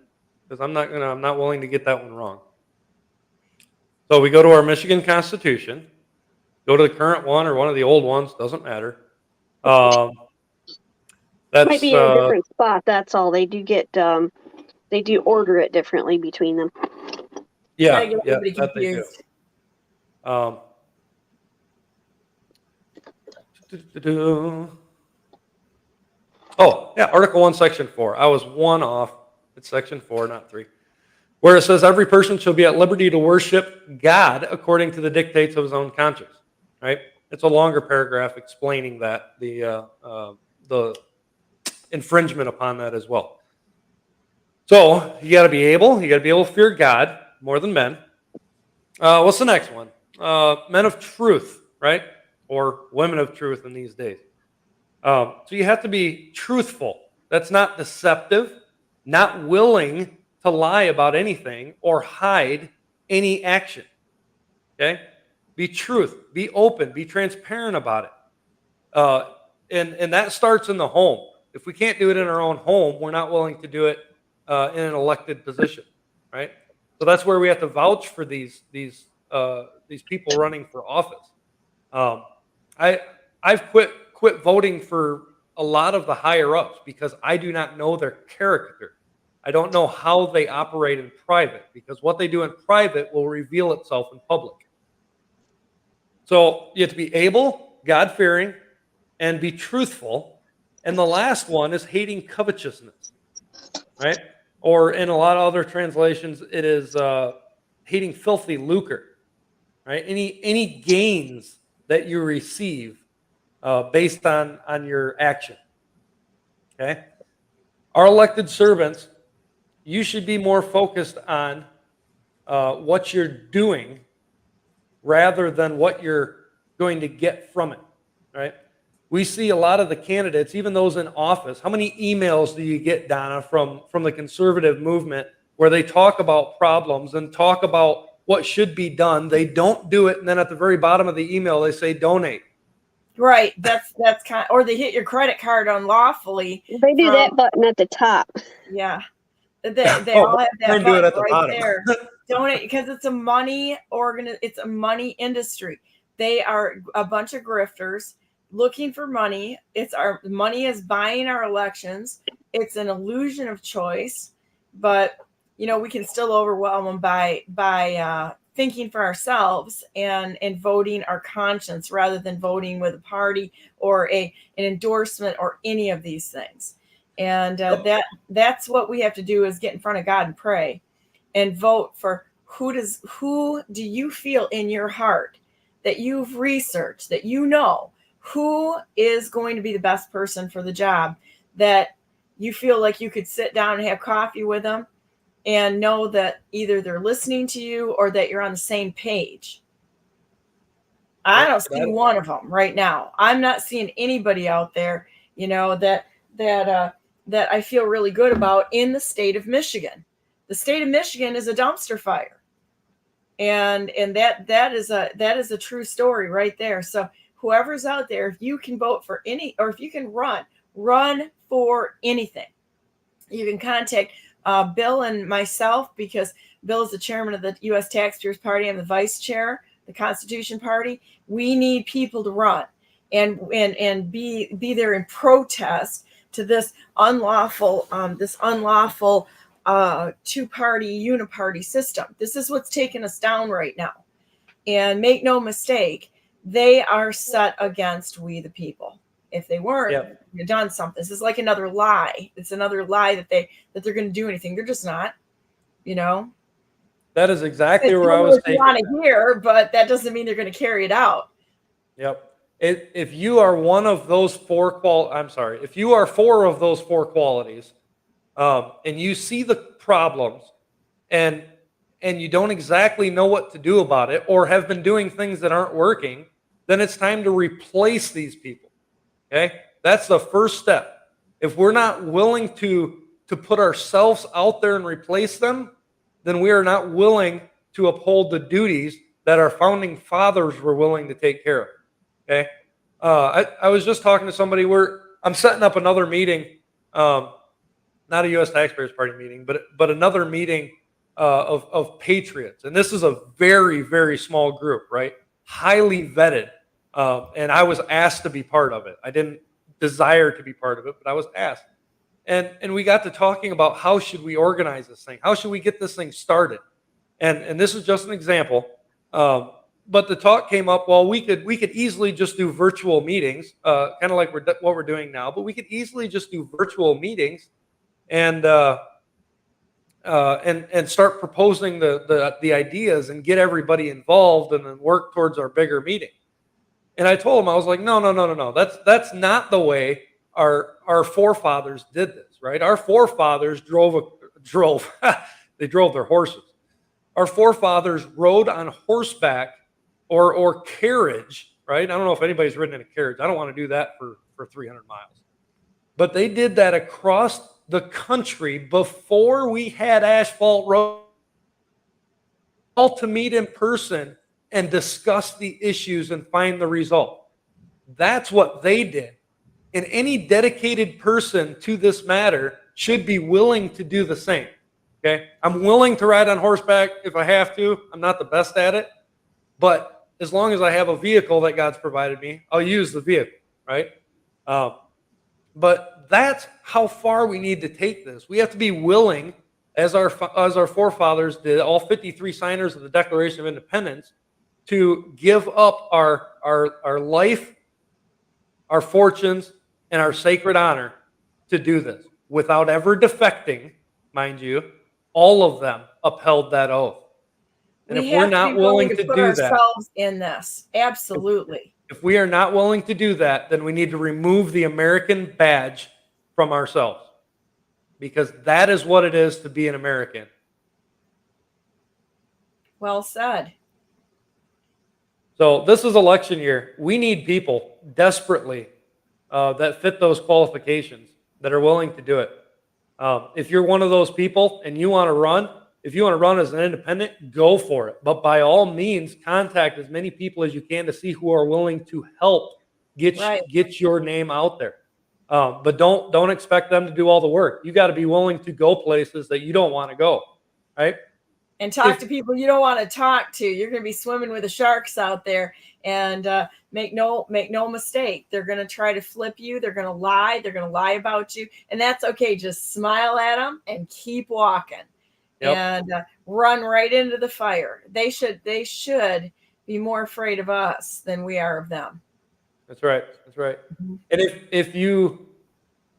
because I'm not willing to get that one wrong. So we go to our Michigan Constitution, go to the current one or one of the old ones, doesn't matter. That's Might be in a different spot. That's all. They do order it differently between them. Yeah, Get everybody that they do. Oh, yeah, Article 1, Section 4. I was 1 off. It's Section 4, not 3. Where it says, every person shall be at liberty to worship God according to the dictates of his own conscience, right? It's a longer paragraph explaining that, the infringement upon that as well. So you got to be able to fear God more than men. What's the next one? Men of truth, right? Or women of truth in these days. So you have to be truthful. That's not deceptive, not willing to lie about anything or hide any action. Okay? Be truth, be open, be transparent about it. And that starts in the home. If we can't do it in our own home, we're not willing to do it in an elected position, right? So that's where we have to vouch for these people running for office. I've quit voting for a lot of the higher ups because I do not know their character. I don't know how they operate in private, because what they do in private will reveal itself in public. So you have to be able, God-fearing, and be truthful. And the last one is hating covetousness, right? Or in a lot of other translations, it is hating filthy lucre, right? Any gains that you receive based on your action. Okay, our elected servants, you should be more focused on what you're doing rather than what you're going to get from it. Right? We see a lot of the candidates, even those in office. How many emails do you get, Donna, from the conservative movement where they talk about problems and talk about what should be done? They don't do it, and then at the very bottom of the email, they say donate. Right. That's kind of, or they hit your credit card unlawfully. They do that button at the top. Yeah. They all have that do it button at the right bottom. there. Donate, because it's a money it's a money industry. They are a bunch of grifters looking for money. Money is buying our elections. It's an illusion of choice, but we can still overwhelm them by thinking for ourselves and voting our conscience rather than voting with a party or an endorsement or any of these things. And that's what we have to do, is get in front of God and pray and vote for who do you feel in your heart that you've researched, that who is going to be the best person for the job, that you feel like you could sit down and have coffee with them and know that either they're listening to you or that you're on the same page. I don't see one of them right now. I'm not seeing anybody out there, that I feel really good about in the state of Michigan. The state of Michigan is a dumpster fire. And that is a true story right there. So whoever's out there, if you can vote for or if you can run for anything, you can contact Bill and myself, because Bill is the chairman of the U.S. Taxpayers Party. I'm the vice chair, the Constitution Party. We need people to run and be there in protest to this unlawful two-party uniparty system. This is what's taking us down right now. And make no mistake, they are set against we the people. If they weren't, they've done something. This is like another lie. It's another lie that they're going to do anything. They're just not. That is exactly where I was taking. Want to hear, but that doesn't mean they're going to carry it out. Yep. If you are one of those if you are four of those four qualities, and you see the problems, and you don't exactly know what to do about it, or have been doing things that aren't working, then it's time to replace these people. Okay, that's the first step. If we're not willing to put ourselves out there and replace them, then we are not willing to uphold the duties that our founding fathers were willing to take care of. Okay, I was just talking to somebody where I'm setting up another meeting, not a U.S. Taxpayers Party meeting, but another meeting of patriots, and this is a very, very small group, right? Highly vetted. And I was asked to be part of it. I didn't desire to be part of it, but I was asked. And we got to talking about how should we organize this thing? How should we get this thing started? And this is just an example. But the talk came up, well, we could easily just do virtual meetings, kind of like what we're doing now, but we could easily just do virtual meetings and start proposing the ideas and get everybody involved and then work towards our bigger meeting. And I told him, I was like, no. That's not the way our forefathers did this, right? Our forefathers they drove their horses. Our forefathers rode on horseback or carriage, right? I don't know if anybody's ridden in a carriage. I don't want to do that for 300 miles. But they did that across the country before we had asphalt roads, all to meet in person and discuss the issues and find the result. That's what they did. And any dedicated person to this matter should be willing to do the same. Okay? I'm willing to ride on horseback if I have to. I'm not the best at it. But as long as I have a vehicle that God's provided me, I'll use the vehicle, right? But that's how far we need to take this. We have to be willing, as our forefathers did, all 53 signers of the Declaration of Independence, to give up our life, our fortunes, and our sacred honor to do this without ever defecting, mind you. All of them upheld that oath. And if we're not willing to do that, ourselves in this, absolutely. If we are not willing to do that, then we need to remove the American badge from ourselves, because that is what it is to be an American. Well said. So this is election year. We need people desperately that fit those qualifications, that are willing to do it. If you're one of those people and you want to run, if you want to run as an independent, go for it. But by all means, contact as many people as you can to see who are willing to help get your name out there. But don't expect them to do all the work. You got to be willing to go places that you don't want to go, right? And talk to people you don't want to talk to. You're going to be swimming with the sharks out there, and make no mistake. They're going to try to flip you. They're going to lie. They're going to lie about you, and that's okay. Just smile at them and keep walking, and run right into the fire. They should be more afraid of us than we are of them. That's right. That's right. Mm-hmm. And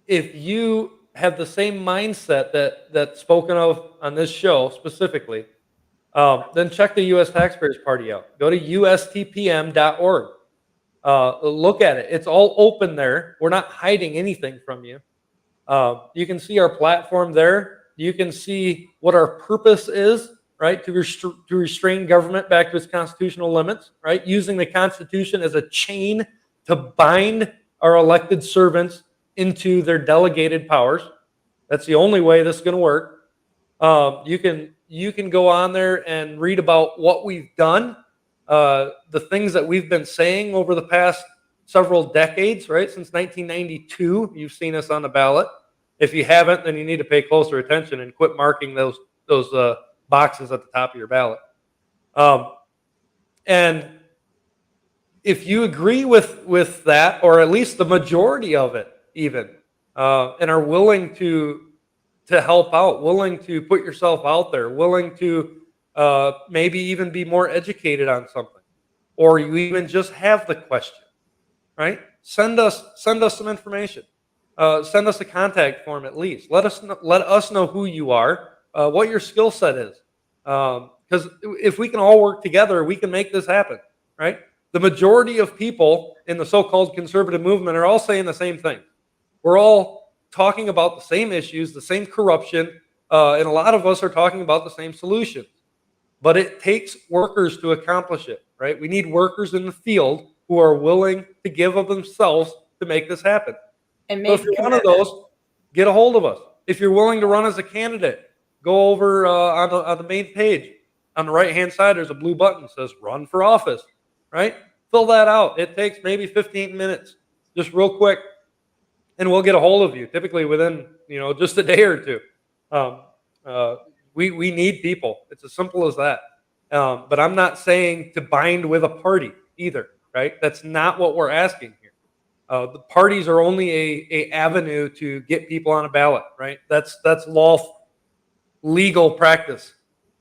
if you have the same mindset that's spoken of on this show specifically, then check the U.S. Taxpayers Party out. Go to ustpm.org. Look at it. It's all open there. We're not hiding anything from you. You can see our platform there. You can see what our purpose is, right? To restrain government back to its constitutional limits, right? Using the Constitution as a chain to bind our elected servants into their delegated powers. That's the only way this is going to work. You can go on there and read about what we've done, the things that we've been saying over the past several decades, right? Since 1992, you've seen us on the ballot. If you haven't, then you need to pay closer attention and quit marking those boxes at the top of your ballot. And if you agree with that, or at least the majority of it, even, and are willing to help out, willing to put yourself out there, willing to maybe even be more educated on something, or you even just have the question, right? Send us some information. Send us a contact form at least. Let us know who you are, what your skill set is. Because if we can all work together, we can make this happen, right? The majority of people in the so-called conservative movement are all saying the same thing. We're all talking about the same issues, the same corruption, and a lot of us are talking about the same solutions. But it takes workers to accomplish it, right? We need workers in the field who are willing to give of themselves to make this happen. And so if you're one of those, get a hold of us. If you're willing to run as a candidate, go over on the main page. On the right-hand side, there's a blue button that says Run for Office, right? Fill that out. It takes maybe 15 minutes, just real quick, and we'll get a hold of you, typically within just a day or two. We need people. It's as simple as that. But I'm not saying to bind with a party either, right? That's not what we're asking here. The parties are only a avenue to get people on a ballot, right? That's lawful, legal practice,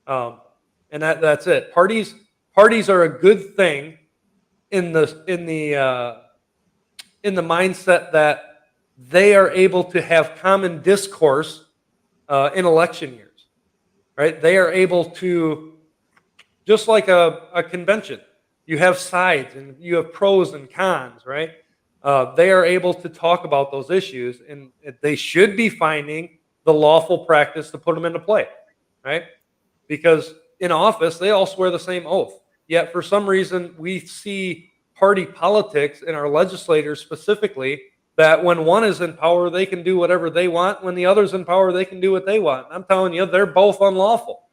and that's it. Parties are a good thing in the mindset that they are able to have common discourse in election years, right? They are able to, just like a convention, you have sides and you have pros and cons, right? They are able to talk about those issues, and they should be finding the lawful practice to put them into play, right? Because in office, they all swear the same oath. Yet for some reason, we see party politics in our legislators specifically, that when one is in power, they can do whatever they want. When the other's in power, they can do what they want. I'm telling you, they're both unlawful.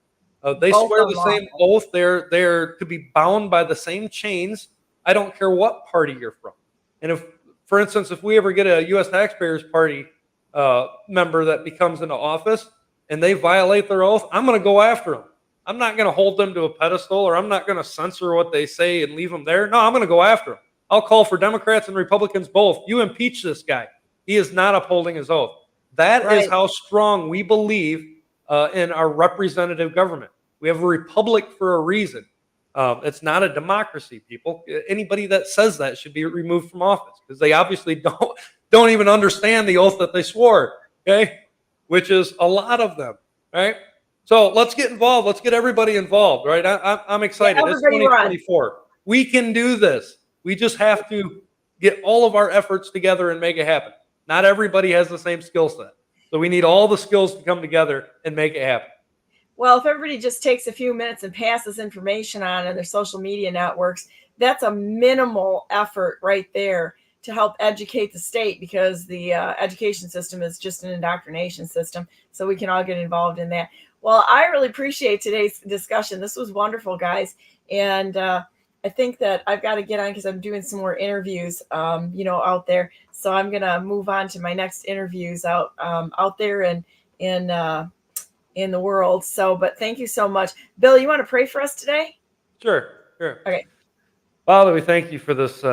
They swear the same oath. They're to be bound by the same chains. I don't care what party you're from. And if, for instance, if we ever get a U.S. Taxpayers Party member that becomes into office and they violate their oath, I'm going to go after them. I'm not going to hold them to a pedestal, or I'm not going to censor what they say and leave them there. No, I'm going to go after them. I'll call for Democrats and Republicans both. You impeach this guy. He is not upholding his oath. That is how strong we believe in our representative government. We have a republic for a reason. It's not a democracy, people. Anybody that says that should be removed from office, because they obviously don't even understand the oath that they swore, okay? Which is a lot of them, right? So let's get involved. Let's get everybody involved, right? I'm excited. It's 2024. We can do this. We just have to get all of our efforts together and make it happen. Not everybody has the same skill set. So we need all the skills to come together and make it happen. Well, if everybody just takes a few minutes and passes information on in their social media networks, that's a minimal effort right there to help educate the state, because the education system is just an indoctrination system. So we can all get involved in that. Well, I really appreciate today's discussion. This was wonderful, guys. And I think that I've got to get on because I'm doing some more interviews, out there. So I'm going to move on to my next interviews out there and in the world. So, but thank you so much. Bill, you want to pray for us today? Sure. Okay. Father, we thank you for this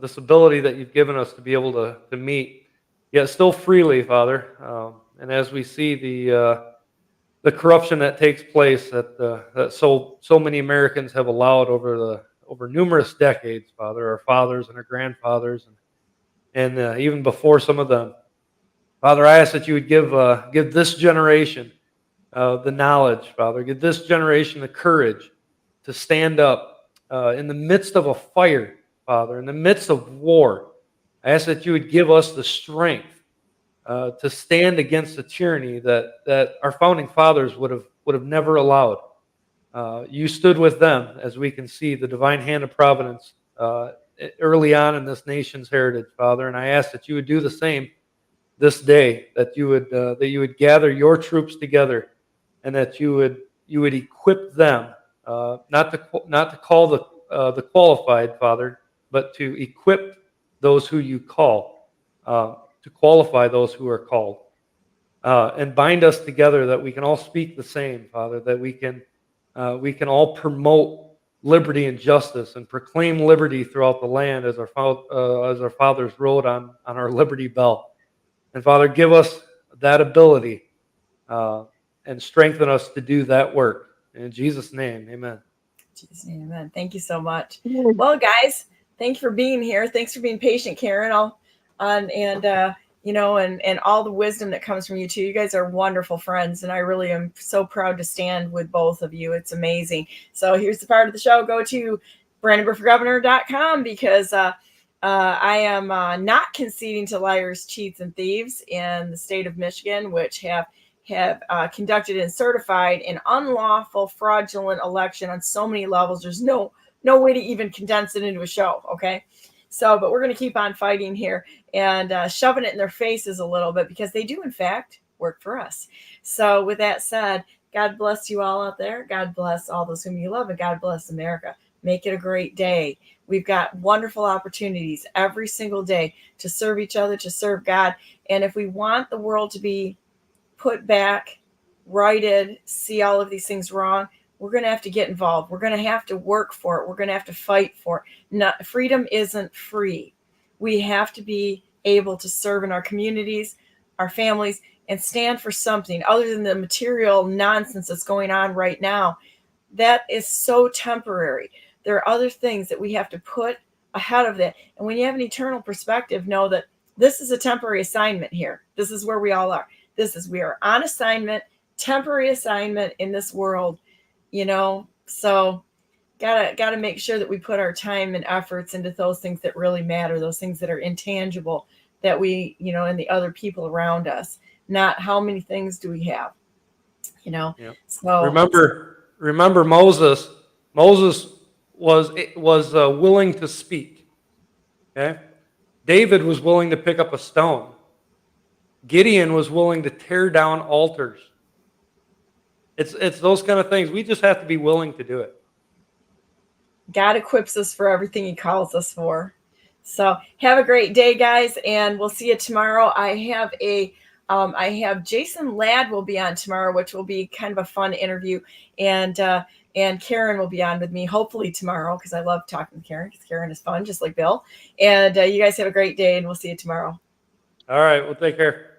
this ability that you've given us to be able to meet, yet still freely, Father. And as we see the corruption that takes place that so many Americans have allowed over numerous decades, Father, our fathers and our grandfathers, and even before some of them. Father, I ask that you would give this generation the knowledge, Father. Give this generation the courage to stand up in the midst of a fire, Father, in the midst of war. I ask that you would give us the strength to stand against the tyranny that our founding fathers would have never allowed. You stood with them, as we can see the divine hand of providence early on in this nation's heritage, Father. And I ask that you would do the same this day, that you would gather your troops together, and that you would equip them, not to call the qualified, Father, but to equip those who you call, to qualify those who are called, and bind us together that we can all speak the same, Father, that we can all promote liberty and justice and proclaim liberty throughout the land as our fathers wrote on our Liberty Bell. And Father, give us that ability and strengthen us to do that work. In Jesus' name, amen. In Jesus' name, amen. Thank you so much. Yeah. Well, guys, thanks for being here. Thanks for being patient, Karen, and all the wisdom that comes from you too. You guys are wonderful friends, and I really am so proud to stand with both of you. It's amazing. So here's the part of the show. Go to BrandenburgForGovernor.com, because I am not conceding to liars, cheats, and thieves in the state of Michigan, which have conducted and certified an unlawful, fraudulent election on so many levels. There's no way to even condense it into a show. Okay. So, but we're going to keep on fighting here and shoving it in their faces a little bit, because they do, in fact, work for us. So with that said, God bless you all out there. God bless all those whom you love, and God bless America. Make it a great day. We've got wonderful opportunities every single day to serve each other, to serve God. And if we want the world to be put back, righted, see all of these things wrong, we're going to have to get involved. We're going to have to work for it. We're going to have to fight for it. Freedom isn't free. We have to be able to serve in our communities, our families, and stand for something other than the material nonsense that's going on right now. That is so temporary. There are other things that we have to put ahead of that. And when you have an eternal perspective, know that this is a temporary assignment here. This is where we all are. We are on assignment, temporary assignment in this world, so gotta make sure that we put our time and efforts into those things that really matter, those things that are intangible, that we, and the other people around us, not how many things do we have, Yeah. So remember Moses was willing to speak. Okay. David was willing to pick up a stone. Gideon was willing to tear down altars. It's those kind of things. We just have to be willing to do it. God equips us for everything he calls us for. So have a great day, guys, and we'll see you tomorrow. I have Jason Ladd will be on tomorrow, which will be kind of a fun interview, and Karen will be on with me hopefully tomorrow, because I love talking to Karen, because Karen is fun, just like Bill. And you guys have a great day, and we'll see you tomorrow. All right, well, take care.